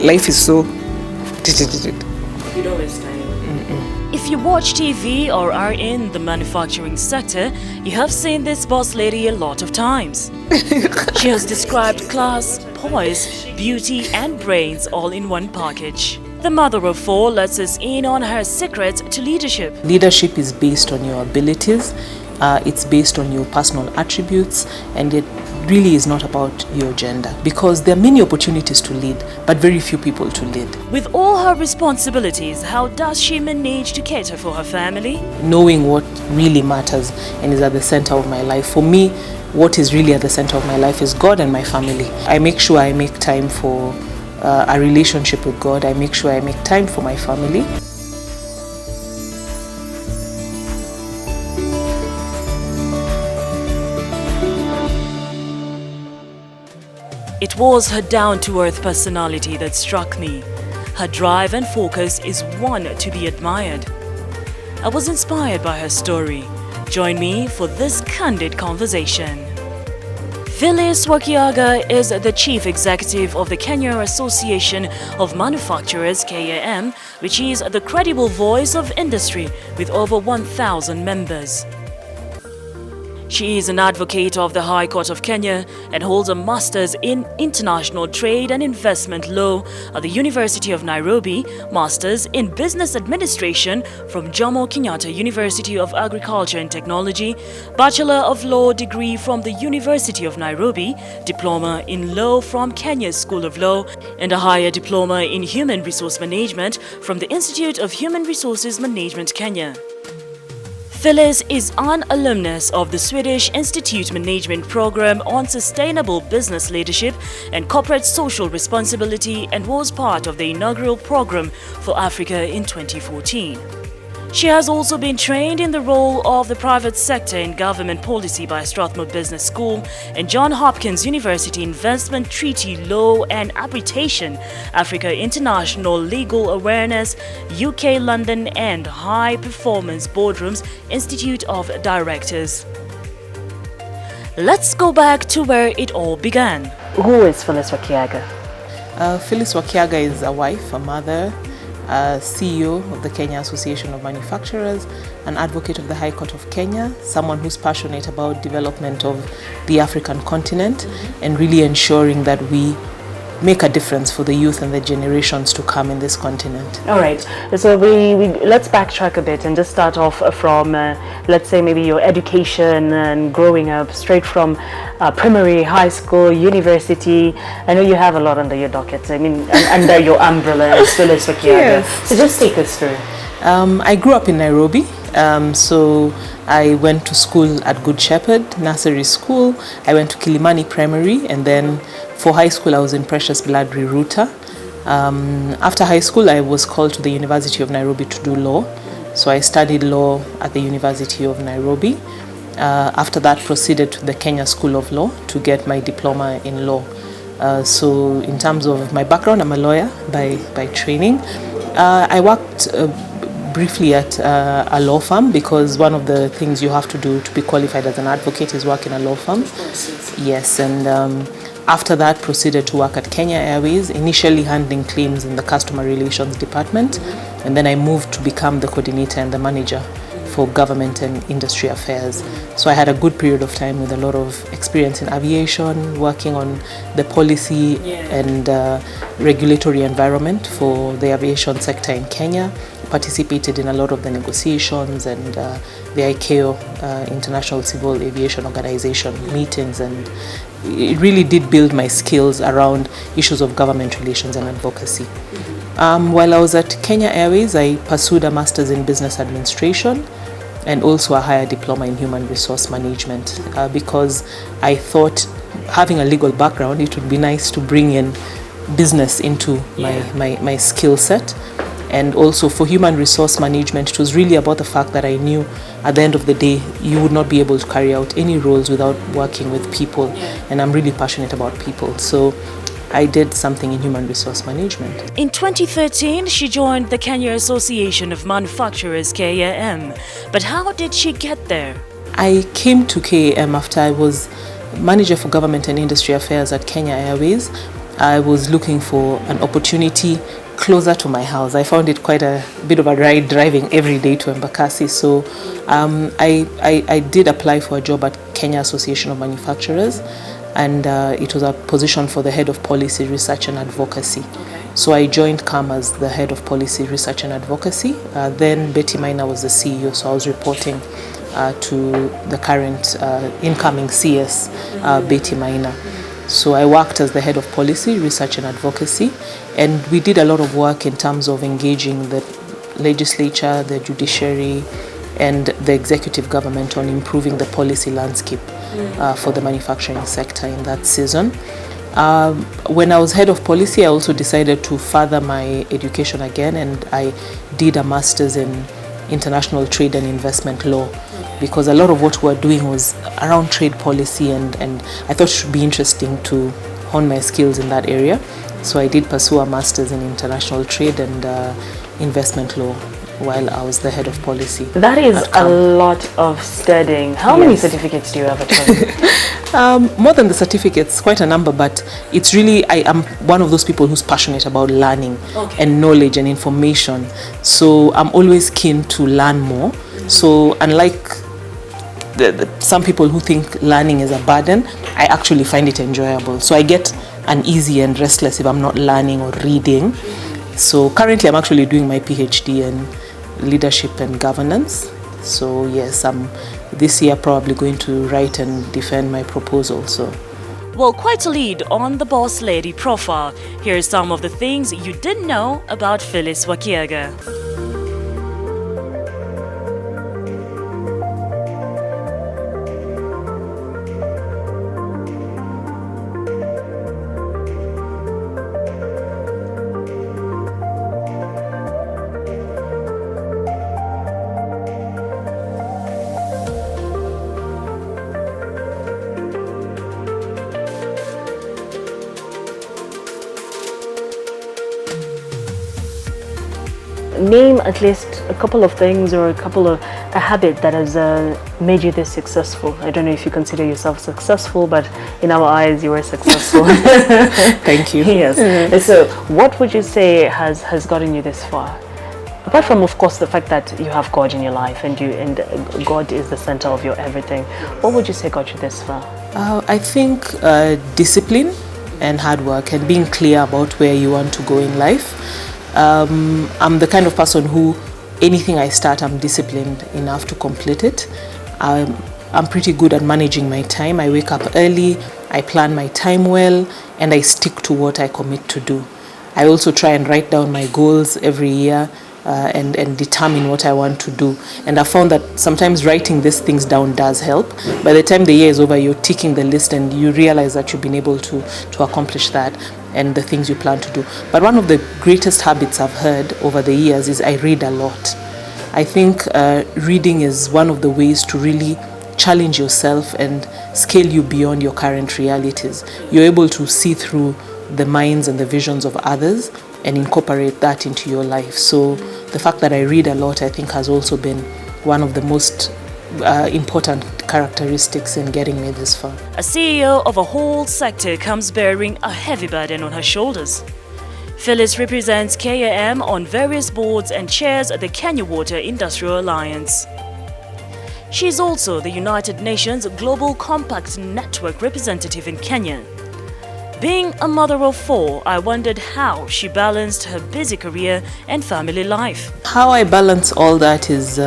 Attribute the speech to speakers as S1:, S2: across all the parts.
S1: life is so...
S2: You don't waste time. If you watch TV or are in the manufacturing sector, you have seen this boss lady a lot of times. She has described class, poise, beauty and brains all in one package. The mother of four lets us in on her secret to leadership.
S1: Leadership is based on your abilities, it's based on your personal attributes, and it really is not about your gender, because there are many opportunities to lead, but very few people to lead.
S2: With all her responsibilities, how does she manage to cater for her family?
S1: Knowing what really matters and is at the center of my life. For me, what is really at the center of my life is God and my family. I make sure I make time for a relationship with God. I make sure I make time for my family.
S2: It was her down-to-earth personality that struck me. Her drive and focus is one to be admired. I was inspired by her story. Join me for this candid conversation. Phylis Wakiaga is the Chief Executive of the Kenya Association of Manufacturers, KAM, which is the credible voice of industry with over 1,000 members. She is an advocate of the High Court of Kenya and holds a Master's in International Trade and Investment Law at the University of Nairobi, Master's in Business Administration from Jomo Kenyatta University of Agriculture and Technology, Bachelor of Law degree from the University of Nairobi, Diploma in Law from Kenya School of Law, and a higher Diploma in Human Resource Management from the Institute of Human Resources Management, Kenya. Phylis is an alumnus of the Swedish Institute Management Program on Sustainable Business Leadership and Corporate Social Responsibility and was part of the inaugural program for Africa in 2014. She has also been trained in the role of the private sector in government policy by Strathmore Business School and Johns Hopkins University Investment Treaty Law and Arbitration, Africa International Legal Awareness, UK London and High Performance Boardrooms Institute of Directors. Let's go back to where it all began. Who is Phylis Wakiaga?
S1: Phylis Wakiaga is a wife, a mother, CEO of the Kenya Association of Manufacturers, an advocate of the High Court of Kenya, someone who's passionate about development of the African continent and really ensuring that we make a difference for the youth and the generations to come in this continent.
S2: All right, so let's backtrack a bit and just start off from, let's say maybe your education and growing up straight from primary, high school, university. I know you have a lot under your docket, I mean, under your umbrella as Phylis Wakiaga. Yes. So just take us through.
S1: I grew up in Nairobi, so I went to school at Good Shepherd Nursery School. I went to Kilimani Primary, and then for high school I was in Precious Blood Riruta. After high school I was called to the University of Nairobi to do law. So I studied law at the University of Nairobi. After that proceeded to the Kenya School of Law to get my diploma in law. So in terms of my background, I'm a lawyer by training. I worked briefly at a law firm, because one of the things you have to do to be qualified as an advocate is work in a law firm. Yes, and after that proceeded to work at Kenya Airways, initially handling claims in the customer relations department, and then I moved to become the coordinator and the manager for government and industry affairs. So I had a good period of time with a lot of experience in aviation, working on the policy and regulatory environment for the aviation sector in Kenya. Participated in a lot of the negotiations and the ICAO, International Civil Aviation Organization meetings, and it really did build my skills around issues of government relations and advocacy. While I was at Kenya Airways, I pursued a master's in business administration and also a higher diploma in human resource management, because I thought, having a legal background, it would be nice to bring in business into my skill set. And also for human resource management, it was really about the fact that I knew at the end of the day you would not be able to carry out any roles without working with people, and I'm really passionate about people. So I did something in human resource management.
S2: In 2013, she joined the Kenya Association of Manufacturers, KAM. But how did she get there?
S1: I came to KAM after I was manager for government and industry affairs at Kenya Airways. I was looking for an opportunity closer to my house. I found it quite a bit of a ride driving every day to Embakasi. So I did apply for a job at Kenya Association of Manufacturers, and it was a position for the head of policy, research and advocacy. Okay. So I joined KAM as the head of policy, research and advocacy. Then Betty Maina was the CEO, so I was reporting to the current incoming CS, Betty Maina. So I worked as the head of policy, research and advocacy, and we did a lot of work in terms of engaging the legislature, the judiciary, and the executive government on improving the policy landscape for the manufacturing sector in that season. When I was head of policy, I also decided to further my education again, and I did a master's in international trade and investment law, because a lot of what we were doing was around trade policy, and I thought it should be interesting to hone my skills in that area. So I did pursue a master's in international trade and investment law while I was the head of policy.
S2: That is a lot of studying. How many certificates do you have at
S1: More than the certificates, quite a number, but it's really, I am one of those people who's passionate about learning and knowledge and information. So I'm always keen to learn more. So unlike some people who think learning is a burden, I actually find it enjoyable. So I get uneasy and restless if I'm not learning or reading. So currently I'm actually doing my PhD in leadership and governance. So yes, I'm this year probably going to write and defend my proposal. So,
S2: well, quite a lead on the boss lady profile. Here are some of the things you didn't know about Phylis Wakiaga. Name at least a couple of things or a habit that has made you this successful. I don't know if you consider yourself successful, but in our eyes you are successful.
S1: Thank you.
S2: Yes. So what would you say has gotten you this far? Apart from, of course, the fact that you have God in your life and God is the center of your everything, what would you say got you this far?
S1: I think discipline and hard work and being clear about where you want to go in life. I'm the kind of person who, anything I start, I'm disciplined enough to complete it. I'm pretty good at managing my time. I wake up early, I plan my time well, and I stick to what I commit to do. I also try and write down my goals every year and determine what I want to do. And I found that sometimes writing these things down does help. By the time the year is over, you're ticking the list and you realize that you've been able to accomplish that and the things you plan to do. But one of the greatest habits I've heard over the years is I read a lot. I think reading is one of the ways to really challenge yourself and scale you beyond your current realities. You're able to see through the minds and the visions of others and incorporate that into your life. So the fact that I read a lot, I think, has also been one of the most important characteristics in getting me this far.
S2: A CEO of a whole sector comes bearing a heavy burden on her shoulders. Phylis represents KAM on various boards and chairs the Kenya Water Industrial Alliance. She is also the United Nations Global Compact Network representative in Kenya. Being a mother of 4, I wondered how she balanced her busy career and family life.
S1: How I balance all that is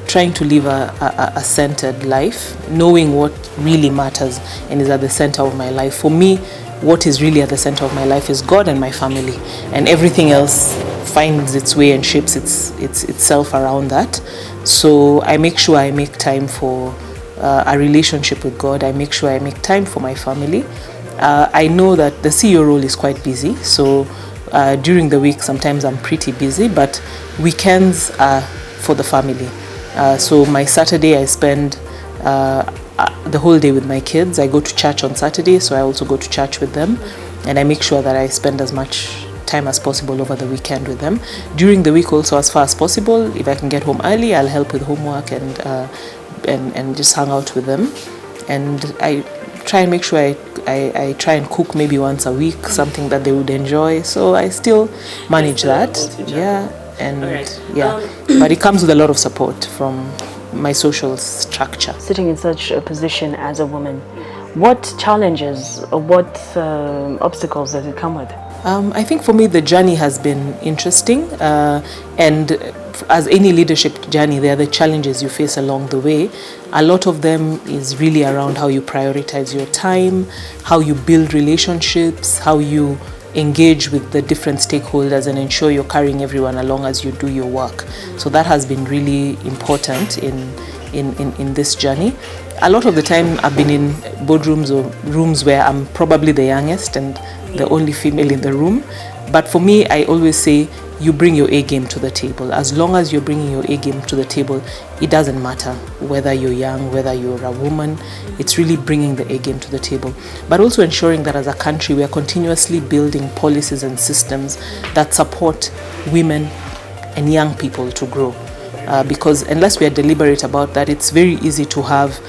S1: trying to live a centered life, knowing what really matters and is at the center of my life. For me, what is really at the center of my life is God and my family, and everything else finds its way and shapes itself around that. So I make sure I make time for a relationship with God. I make sure I make time for my family. I know that the CEO role is quite busy, so during the week sometimes I'm pretty busy, but weekends are for the family. So my Saturday I spend the whole day with my kids. I go to church on Saturday, so I also go to church with them, and I make sure that I spend as much time as possible over the weekend with them. During the week also, as far as possible, if I can get home early, I'll help with homework and just hang out with them. And I try and make sure I try and cook maybe once a week, something that they would enjoy. So I still manage that. Yeah. And but it comes with a lot of support from my social structure.
S2: Sitting in such a position as a woman, what challenges or what obstacles does it come with?
S1: I think for me the journey has been interesting, and as any leadership journey, there are the challenges you face along the way. A lot of them is really around how you prioritize your time, how you build relationships, how you engage with the different stakeholders and ensure you're carrying everyone along as you do your work. So that has been really important in this journey. A lot of the time I've been in boardrooms or rooms where I'm probably the youngest and the only female in the room. But for me, I always say you bring your A game to the table. As long as you're bringing your A game to the table, it doesn't matter whether you're young, whether you're a woman. It's really bringing the A game to the table. But also ensuring that as a country, we are continuously building policies and systems that support women and young people to grow. Because unless we are deliberate about that, it's very easy to have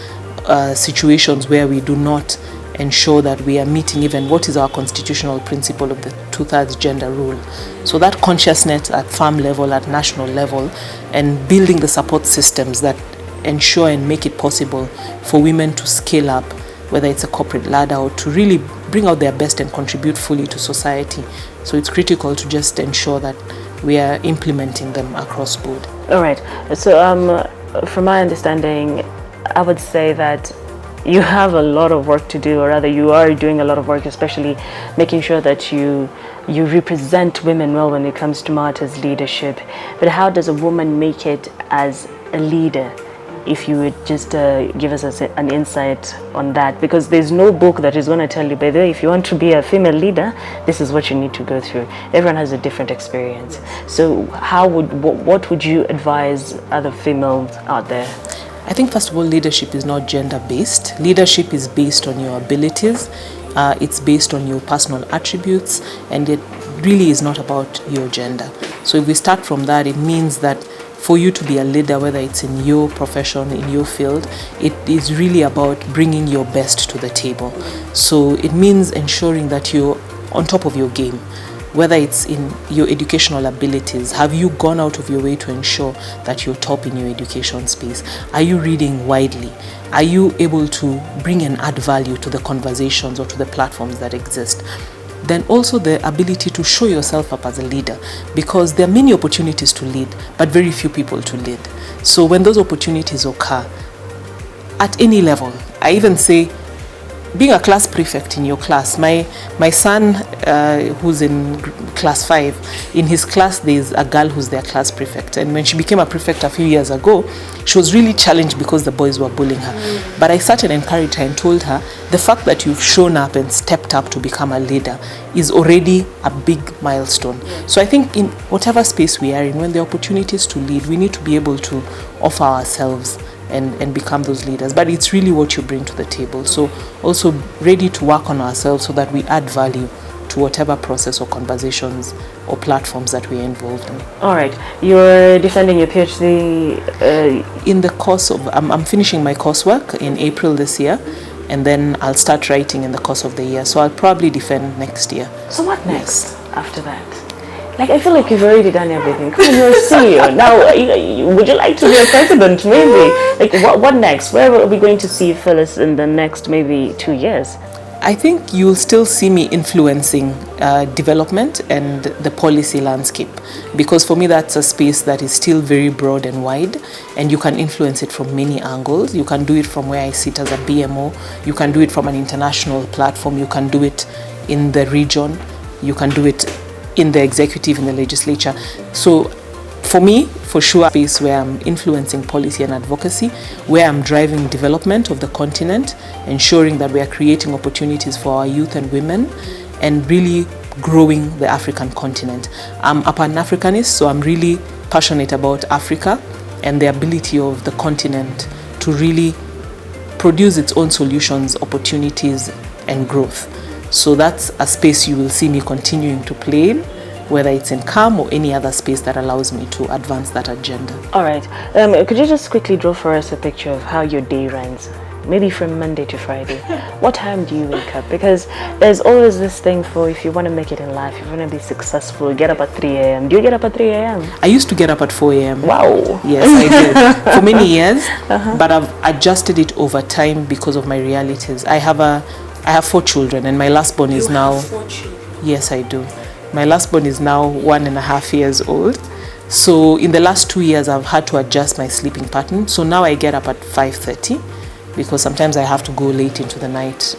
S1: situations where we do not ensure that we are meeting even what is our constitutional principle of the 2/3 gender rule. So that consciousness at farm level, at national level, and building the support systems that ensure and make it possible for women to scale up, whether it's a corporate ladder or to really bring out their best and contribute fully to society. So it's critical to just ensure that we are implementing them across board.
S2: All right. So from my understanding, I would say that you have a lot of work to do, or rather you are doing a lot of work, especially making sure that you represent women well when it comes to matters leadership. But how does a woman make it as a leader? If you would just give us an insight on that, because there's no book that is going to tell you, by the way, if you want to be a female leader, this is what you need to go through. Everyone has a different experience. So what would you advise other females out there?
S1: I think first of all, leadership is not gender-based. Leadership is based on your abilities. It's based on your personal attributes, and it really is not about your gender. So if we start from that, it means that for you to be a leader, whether it's in your profession, in your field, it is really about bringing your best to the table. So it means ensuring that you're on top of your game. Whether it's in your educational abilities, have you gone out of your way to ensure that you're top in your education space? Are you reading widely? Are you able to bring and add value to the conversations or to the platforms that exist? Then also the ability to show yourself up as a leader, because there are many opportunities to lead, but very few people to lead. So when those opportunities occur, at any level, I even say, being a class prefect in your class, my son who's in class 5, in his class there's a girl who's their class prefect, and when she became a prefect a few years ago, she was really challenged because the boys were bullying her. But I sat and encouraged her and told her, the fact that you've shown up and stepped up to become a leader is already a big milestone. So I think in whatever space we are in, when there are opportunities to lead, we need to be able to offer ourselves and become those leaders. But it's really what you bring to the table. So also ready to work on ourselves so that we add value to whatever process or conversations or platforms that we're involved in.
S2: All right. You're defending your PhD?
S1: In the course of, I'm finishing my coursework in April this year, and then I'll start writing in the course of the year. So I'll probably defend next year.
S2: So what next after that? Like, I feel like you've already done everything. Come on, you're a CEO. Now, would you like to be a president, maybe? Like, what next? Where are we going to see Phylis in the next, maybe, 2 years?
S1: I think you'll still see me influencing development and the policy landscape, because for me that's a space that is still very broad and wide, and you can influence it from many angles. You can do it from where I sit as a BMO, you can do it from an international platform, you can do it in the region, you can do it in the executive, in the legislature. So for me, for sure, a space where I'm influencing policy and advocacy, where I'm driving development of the continent, ensuring that we are creating opportunities for our youth and women, and really growing the African continent. I'm a Pan-Africanist, so I'm really passionate about Africa and the ability of the continent to really produce its own solutions, opportunities, and growth. So that's a space you will see me continuing to play in, whether it's in KAM or any other space that allows me to advance that agenda.
S2: All right. Could you just quickly draw for us a picture of how your day runs?
S3: maybe from Monday to Friday, what time do you wake up? Because there's always this thing for if you want to make it in life, if you want to be successful, get up at 3 a.m. Do you get up at 3 a.m.?
S1: I used to get up at 4 a.m.
S3: Wow.
S1: Yes, I did for many years, but I've adjusted it over time because of my realities. I have 4 children, and my last born is now.
S2: 4 children?
S1: Yes, I do. My last born is now 1.5 years old. So in the last 2 years, I've had to adjust my sleeping pattern. So now I get up at 5:30 because sometimes I have to go late into the night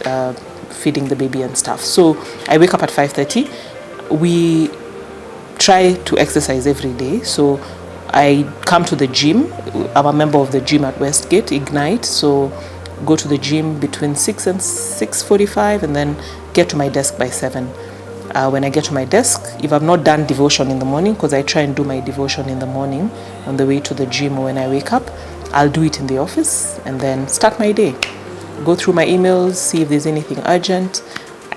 S1: feeding the baby and stuff. So I wake up at 5:30. We try to exercise every day. So I come to the gym. I'm a member of the gym at Westgate, Ignite. So go to the gym between 6 and 6:45 and then get to my desk by 7. When I get to my desk, if I've not done devotion in the morning, because I try and do my devotion in the morning on the way to the gym or when I wake up, I'll do it in the office and then start my day. Go through my emails, see if there's anything urgent,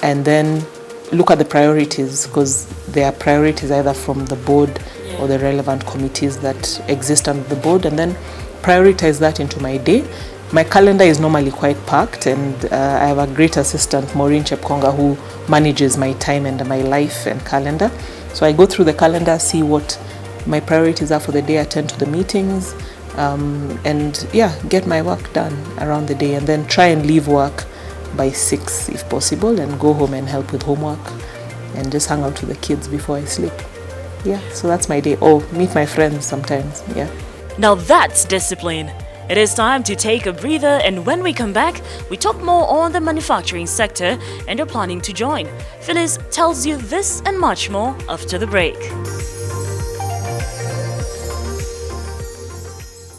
S1: and then look at the priorities, because there are priorities either from the board or the relevant committees that exist under the board, and then prioritize that into my day. My calendar is normally quite packed, and I have a great assistant, Maureen Chepkonga, who manages my time and my life and calendar. So I go through the calendar, see what my priorities are for the day, attend to the meetings, and get my work done around the day, and then try and leave work by 6 if possible, and go home and help with homework and just hang out with the kids before I sleep. Yeah, so that's my day. Oh, meet my friends sometimes. Yeah.
S2: Now that's discipline. It is time to take a breather, and when we come back, we talk more on the manufacturing sector and you're planning to join. Phylis tells you this and much more after the break.